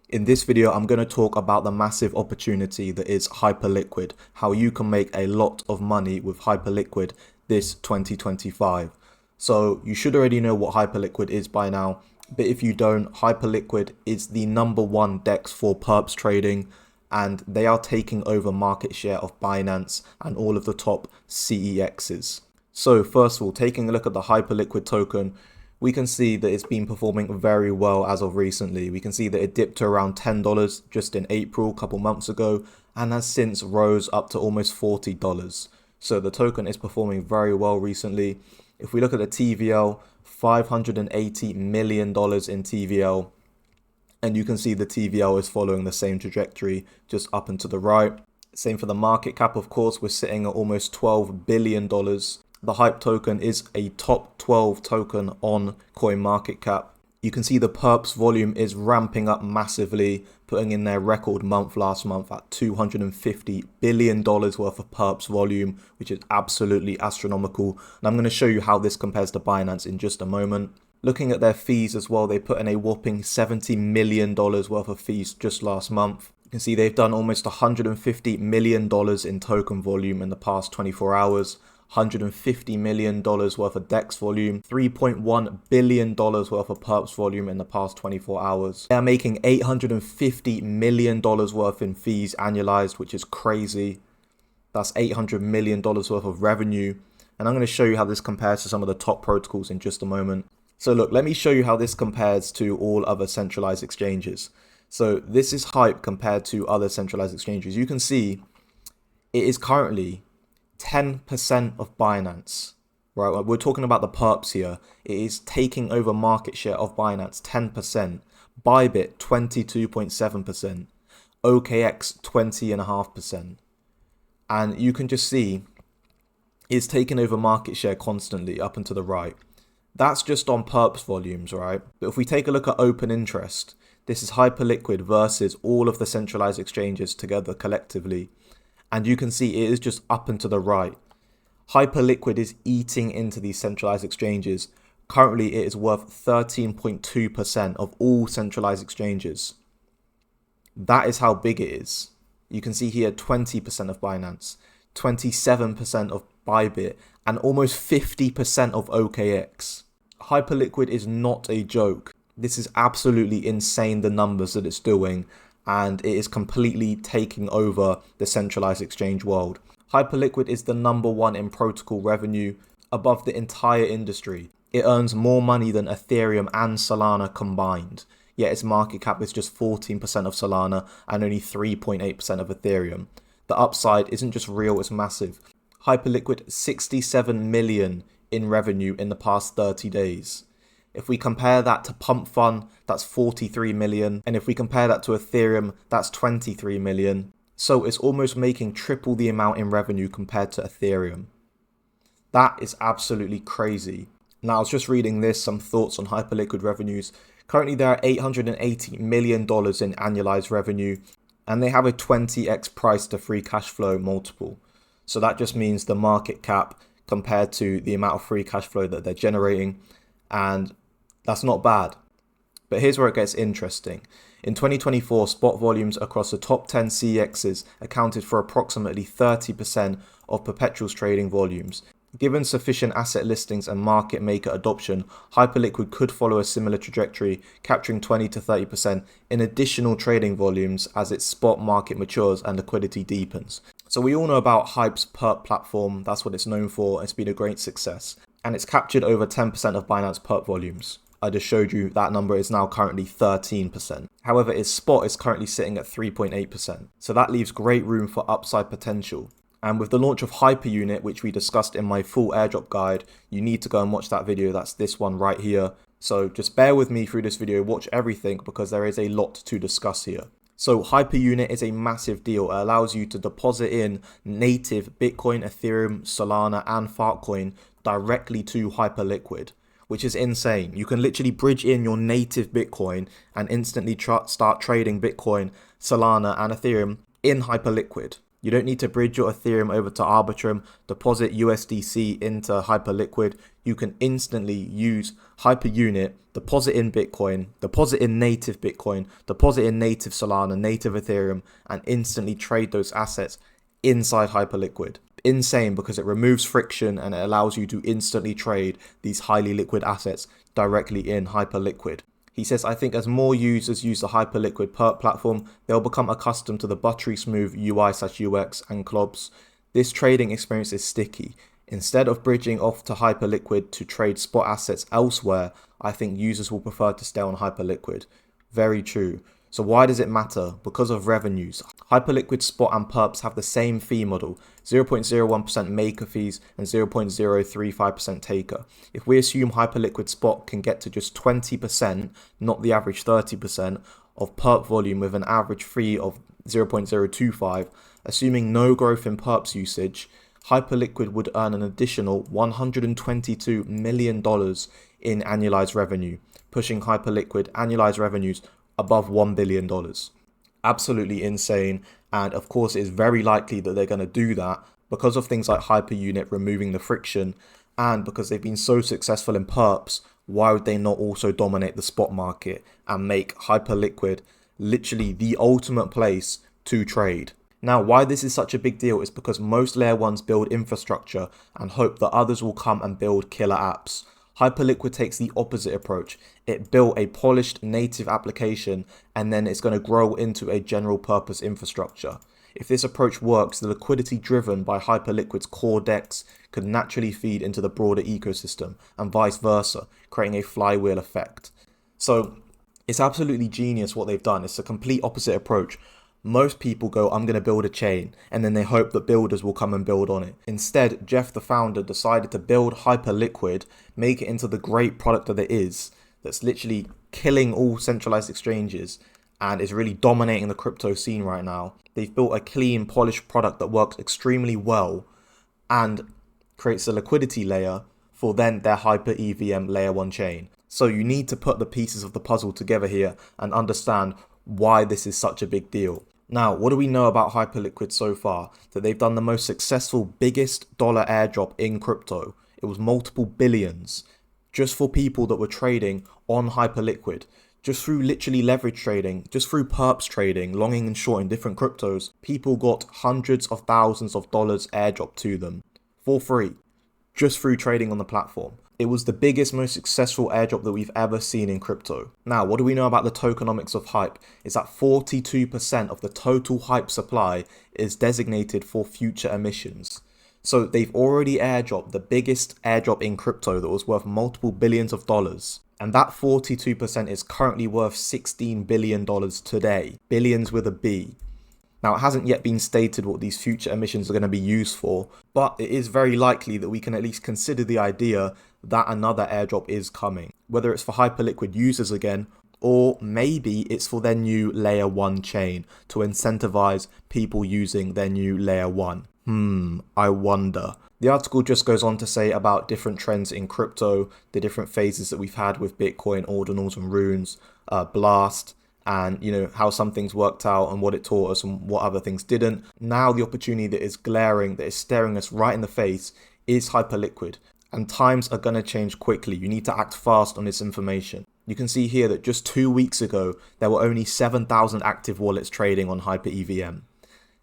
In this video, I'm going to talk about the massive opportunity that is Hyperliquid, how you can make a lot of money with Hyperliquid this 2025. So you should already know what Hyperliquid is by now, but if you don't, Hyperliquid is the #1 DEX for perps trading, and they are taking over market share of Binance and all of the top CEXs. So first of all, taking a look at the Hyperliquid token, we can see that it's been performing very well as of recently. We can see that it dipped to around $10 just in April, a couple months ago, and has since rose up to almost $40. So the token is performing very well recently. If we look at the TVL, $580 million in TVL, and you can see the TVL is following the same trajectory, just up and to the right. Same for the market cap, of course, we're sitting at almost $12 billion. The Hype token is a top 12 token on CoinMarketCap. You can see the perps volume is ramping up massively, putting in their record month last month at $250 billion worth of perps volume, which is absolutely astronomical. And I'm going to show you how this compares to Binance in just a moment. Looking at their fees as well, they put in a whopping $70 million worth of fees just last month. You can see they've done almost $150 million in token volume in the past 24 hours. $150 million worth of DEX volume, $3.1 billion worth of perps volume in the past 24 hours. They are making $850 million worth in fees annualized, which is crazy. That's $800 million worth of revenue. And I'm going to show you how this compares to some of the top protocols in just a moment. So look, let me show you how this compares to all other centralized exchanges. So this is Hype compared to other centralized exchanges. You can see it is currently 10% of Binance, right? We're talking about the perps here. It is taking over market share of Binance, 10%. Bybit, 22.7%. OKX, 20.5%. And you can just see it's taking over market share constantly up and to the right. That's just on perps volumes, right? But if we take a look at open interest, this is Hyperliquid versus all of the centralized exchanges together collectively. And you can see it is just up and to the right. Hyperliquid is eating into these centralized exchanges. Currently, it is worth 13.2% of all centralized exchanges. That is how big it is. You can see here 20% of Binance, 27% of Bybit, and almost 50% of OKX. Hyperliquid is not a joke. This is absolutely insane, the numbers that it's doing. And it is completely taking over the centralized exchange world. Hyperliquid is the #1 in protocol revenue, above the entire industry. It earns more money than Ethereum and Solana combined, yet its market cap is just 14% of Solana and only 3.8% of Ethereum. The upside isn't just real, it's massive. Hyperliquid, 67 million in revenue in the past 30 days. If we compare that to Pump Fun, that's 43 million. And if we compare that to Ethereum, that's 23 million. So it's almost making triple the amount in revenue compared to Ethereum. That is absolutely crazy. Now, I was just reading this, some thoughts on Hyperliquid revenues. Currently, there are $880 million in annualized revenue, and they have a 20x price to free cash flow multiple. So that just means the market cap compared to the amount of free cash flow that they're generating. And that's not bad. But here's where it gets interesting. In 2024, spot volumes across the top 10 CEXs accounted for approximately 30% of perpetuals trading volumes. Given sufficient asset listings and market maker adoption, Hyperliquid could follow a similar trajectory, capturing 20 to 30% in additional trading volumes as its spot market matures and liquidity deepens. So we all know about Hype's perp platform. That's what it's known for. It's been a great success. And it's captured over 10% of Binance perp volumes. I just showed you that number is now currently 13%. However, its spot is currently sitting at 3.8%. So that leaves great room for upside potential. And with the launch of HyperUnit, which we discussed in my full airdrop guide, you need to go and watch that video. That's this one right here. So just bear with me through this video, watch everything because there is a lot to discuss here. So HyperUnit is a massive deal. It allows you to deposit in native Bitcoin, Ethereum, Solana, and Fartcoin directly to Hyperliquid, which is insane. You can literally bridge in your native Bitcoin and instantly start trading Bitcoin, Solana, and Ethereum in Hyperliquid. You don't need to bridge your Ethereum over to Arbitrum, deposit USDC into Hyperliquid. You can instantly use Hyperunit, deposit in Bitcoin, deposit in native Bitcoin, deposit in native Solana, native Ethereum, and instantly trade those assets inside Hyperliquid. Insane, because it removes friction and it allows you to instantly trade these highly liquid assets directly in Hyperliquid. He says, I think as more users use the Hyperliquid perp platform, they'll become accustomed to the buttery smooth UI/UX and CLOBs. This trading experience is sticky. Instead of bridging off to Hyperliquid to trade spot assets elsewhere, I think users will prefer to stay on Hyperliquid. Very true. So why does it matter? Because of revenues. Hyperliquid spot and perps have the same fee model, 0.01% maker fees and 0.035% taker. If we assume Hyperliquid spot can get to just 20%, not the average 30%, of perp volume with an average fee of 0.025, assuming no growth in perps usage, Hyperliquid would earn an additional $122 million in annualized revenue, pushing Hyperliquid annualized revenues above $1 billion. Absolutely insane. And of course, it's very likely that they're going to do that because of things like Hyperunit removing the friction, and because they've been so successful in perps. Why would they not also dominate the spot market and make Hyperliquid literally the ultimate place to trade? Now, why this is such a big deal is because most layer ones build infrastructure and hope that others will come and build killer apps. Hyperliquid takes the opposite approach. It built a polished native application and then it's going to grow into a general purpose infrastructure. If this approach works, the liquidity driven by Hyperliquid's core DEX could naturally feed into the broader ecosystem and vice versa, creating a flywheel effect. So it's absolutely genius what they've done. It's a complete opposite approach. Most people go, I'm going to build a chain, and then they hope that builders will come and build on it. Instead, Jeff, the founder, decided to build Hyperliquid, make it into the great product that it is, that's literally killing all centralized exchanges and is really dominating the crypto scene right now. They've built a clean, polished product that works extremely well and creates a liquidity layer for then their HyperEVM layer 1 chain. So you need to put the pieces of the puzzle together here and understand why this is such a big deal. Now, what do we know about Hyperliquid so far? That they've done the most successful, biggest dollar airdrop in crypto. It was multiple billions just for people that were trading on Hyperliquid. Just through literally leverage trading, just through perps trading, longing and shorting different cryptos, people got hundreds of thousands of dollars airdropped to them for free, just through trading on the platform. It was the biggest, most successful airdrop that we've ever seen in crypto. Now, what do we know about the tokenomics of Hype? Is that 42% of the total Hype supply is designated for future emissions. So they've already airdropped the biggest airdrop in crypto that was worth multiple billions of dollars. And that 42% is currently worth $16 billion today. Billions with a B. Now, it hasn't yet been stated what these future emissions are going to be used for, but it is very likely that we can at least consider the idea that another airdrop is coming. Whether it's for Hyperliquid users again, or maybe it's for their new layer 1 chain to incentivize people using their new layer 1. I wonder. The article just goes on to say about different trends in crypto, the different phases that we've had with Bitcoin, ordinals and runes, Blast, and how some things worked out and what it taught us and what other things didn't. Now the opportunity that is glaring, that is staring us right in the face, is Hyperliquid. And times are going to change quickly. You need to act fast on this information. You can see here that just 2 weeks ago, there were only 7,000 active wallets trading on HyperEVM.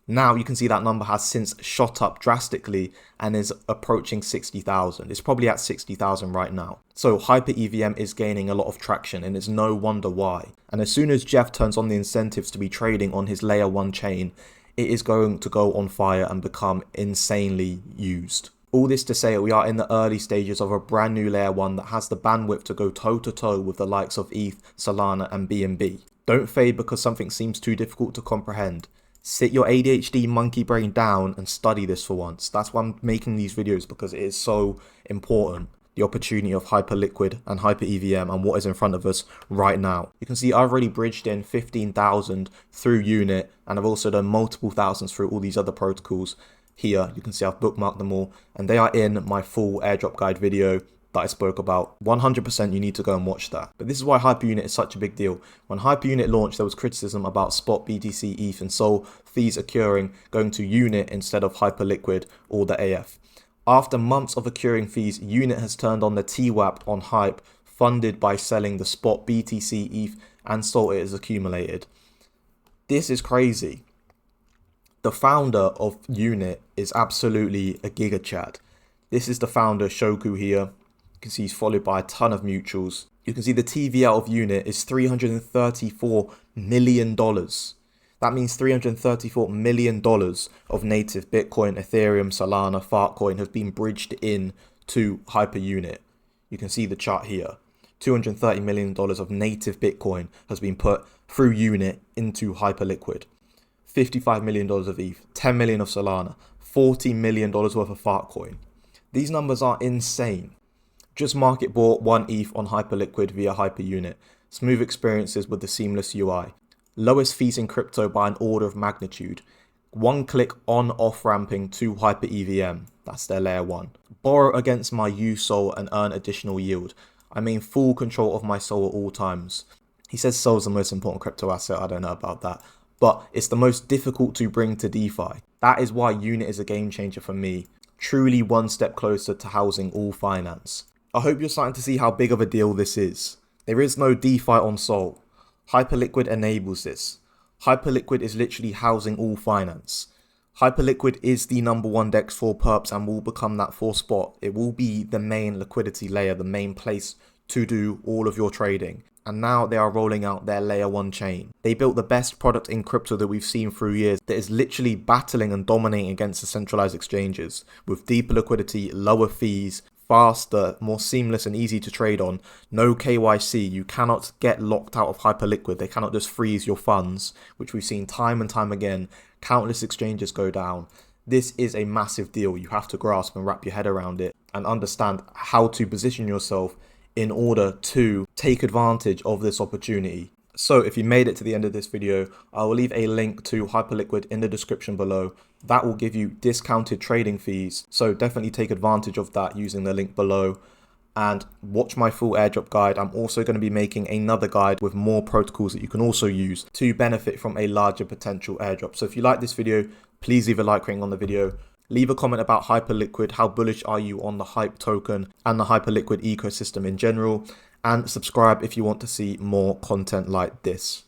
Now you can see that number has since shot up drastically and is approaching 60,000. It's probably at 60,000 right now. So HyperEVM is gaining a lot of traction, and it's no wonder why. And as soon as Jeff turns on the incentives to be trading on his layer 1 chain, it is going to go on fire and become insanely used. All this to say, we are in the early stages of a brand new layer 1 that has the bandwidth to go toe to toe with the likes of ETH, Solana and BNB. Don't fade because something seems too difficult to comprehend. Sit your ADHD monkey brain down and study this for once. That's why I'm making these videos, because it is so important. The opportunity of Hyperliquid and HyperEVM and what is in front of us right now. You can see I've already bridged in 15,000 through Unit, and I've also done multiple thousands through all these other protocols. Here you can see I've bookmarked them all, and they are in my full airdrop guide video that I spoke about. 100% you need to go and watch that. But this is why HyperUnit is such a big deal. When HyperUnit launched, there was criticism about spot BTC, ETH and SOL fees occurring going to Unit instead of Hyperliquid or the AF. After months of occurring fees, Unit has turned on the TWAP on Hype, funded by selling the spot BTC, ETH and SOL it has accumulated. This is crazy. The founder of Unit is absolutely a giga chad. This is the founder, Shoku here. You can see he's followed by a ton of mutuals. You can see the TV out of Unit is $334 million. That means $334 million of native Bitcoin, Ethereum, Solana, Fartcoin has been bridged in to HyperUnit. You can see the chart here. $230 million of native Bitcoin has been put through Unit into Hyperliquid. $55 million of ETH, $10 million of Solana, $40 million worth of Fartcoin. These numbers are insane. Just market bought 1 ETH on Hyperliquid via HyperUnit. Smooth experiences with the seamless UI. Lowest fees in crypto by an order of magnitude. One click on off ramping to HyperEVM. That's their layer 1. Borrow against my USOL and earn additional yield. I'm in full control of my SOL at all times. He says SOL is the most important crypto asset. I don't know about that. But it's the most difficult to bring to DeFi. That is why Unit is a game changer for me. Truly one step closer to housing all finance. I hope you're starting to see how big of a deal this is. There is no DeFi on SOL. Hyperliquid enables this. Hyperliquid is literally housing all finance. Hyperliquid is the #1 DEX for perps and will become that for spot. It will be the main liquidity layer, the main place to do all of your trading. And now they are rolling out their layer 1 chain. They built the best product in crypto that we've seen through years that is literally battling and dominating against the centralized exchanges with deeper liquidity, lower fees, faster, more seamless and easy to trade on, no KYC. You cannot get locked out of Hyperliquid. They cannot just freeze your funds, which we've seen time and time again. Countless exchanges go down. This is a massive deal. You have to grasp and wrap your head around it and understand how to position yourself in order to take advantage of this opportunity. So if you made it to the end of this video, I will leave a link to Hyperliquid in the description below. That will give you discounted trading fees. So definitely take advantage of that using the link below and watch my full airdrop guide. I'm also going to be making another guide with more protocols that you can also use to benefit from a larger potential airdrop. So if you like this video, please leave a like rating on the video. Leave a comment about Hyperliquid, how bullish are you on the Hype token and the Hyperliquid ecosystem in general, and subscribe if you want to see more content like this.